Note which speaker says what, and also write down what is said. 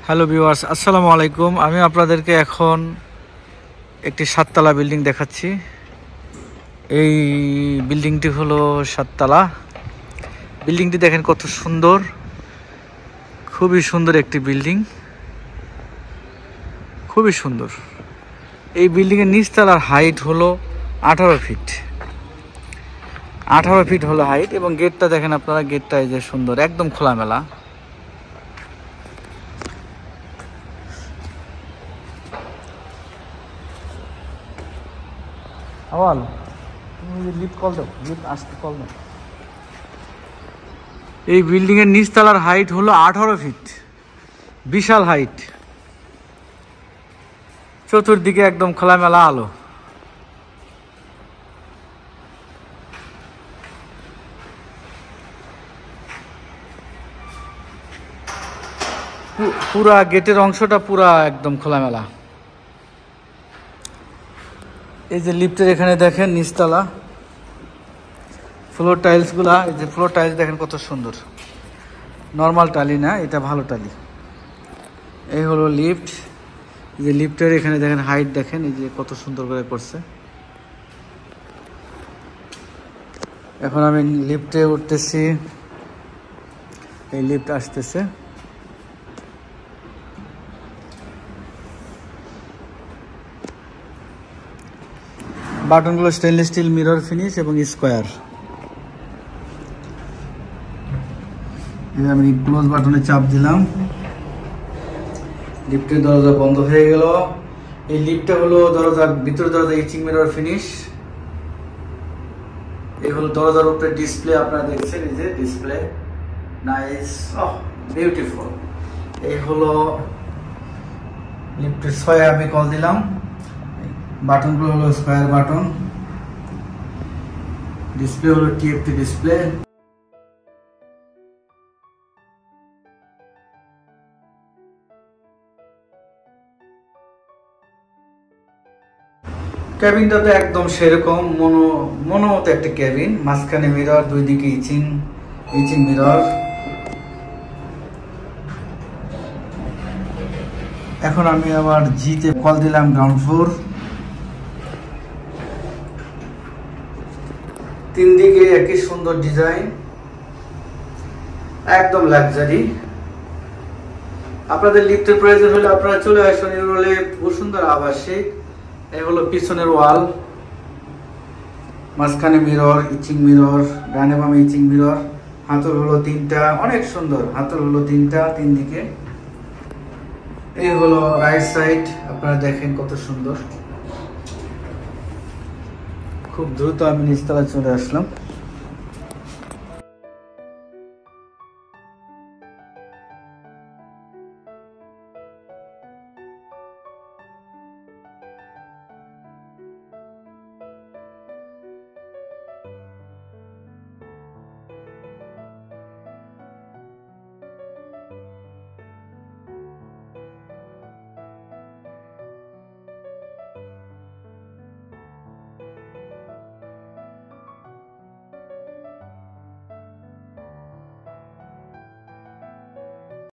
Speaker 1: Hello viewers, আসসালামু আলাইকুম। আমি আপনাদেরকে এখন একটি 7 তলা বিল্ডিং দেখাচ্ছি। এই বিল্ডিংটি হলো 7 তলা। বিল্ডিংটি দেখেন কত সুন্দর, খুবই সুন্দর একটি বিল্ডিং, খুবই সুন্দর। এই বিল্ডিংয়ের নিচতলার হাইট হলো 18 ফিট। 18 ফিট হলো হাইট, এবং গেটটা দেখেন আপনারা, গেটটা এই যে সুন্দর, একদম খোলামেলা। আওয়াল, তুমি লিফট কল দাও, লিফট আসতে কল দাও। এই বিল্ডিং এর নিচতলার হাইট হলো 18 ফিট, বিশাল হাইট। চতুর্দিকে একদম খোলামেলা আলো। পুরা গেটের অংশটা পুরা একদম খোলামেলা। এই যে লিফটের এখানে দেখেন নিচতলা ফ্লোর টাইলস গুলা, এই যে ফ্লোর টাইলস দেখেন কত সুন্দর, নর্মাল টালি না, এটা ভালো টালি। এই হলো লিফট। এই যে লিফটের এখানে দেখেন হাইট দেখেন, এই যে কত সুন্দর করে করছে। এখন আমি লিফটে উঠতেছি, এই লিফট আসতেছে। বাটনগুলো স্টেনলেস স্টিল মিরর ফিনিশ এবং স্কোয়ার। আমি ক্লোজ বাটনে চাপ দিলাম, লিফটের দরজা বন্ধ হয়ে গেল। এই লিফটটা হলো দরজার ভিতরে, দরজা ইচিং মিরর ফিনিশ। এই হলো দরজার উপরে ডিসপ্লে, আপনারা দেখছেন, এই যে ডিসপ্লে, নাইস, বিউটিফুল। এই হলো লিফটের 6 আমি কল দিলাম। বাটনগুলো হলো স্কোয়ার বাটন, ডিসপ্লে হলো টিএফটি ডিসপ্লে। ক্যাবিনটা তো একদম সেরকম মনো মতো একটা ক্যাবিন, মাঝখানে মিরর, দুই দিকে ইচিং মিরর। এখন আমি আবার জিতে কল দিলাম, গ্রাউন্ড ফ্লোর। 3 দিকে একই সুন্দর ডিজাইন, একদম লাক্সারি। আপনাদের লিফটের প্রয়োজন হলে আপনারা চলে আসুন ইউরোলে বসুন্ধরা আবাসিক। এই হলো পিছনের ওয়াল, মাঝখানে মিরর, ইচিং মিরর, ডানে বামে ইচিং মিরর। হাতল হলো 3টা, অনেক সুন্দর। হাতল হলো 3টা 3 দিকে। এই হলো রাইট সাইড, আপনারা দেখেন কত সুন্দর। খুব দ্রুত আমি নিচতলায় চলে আসলাম।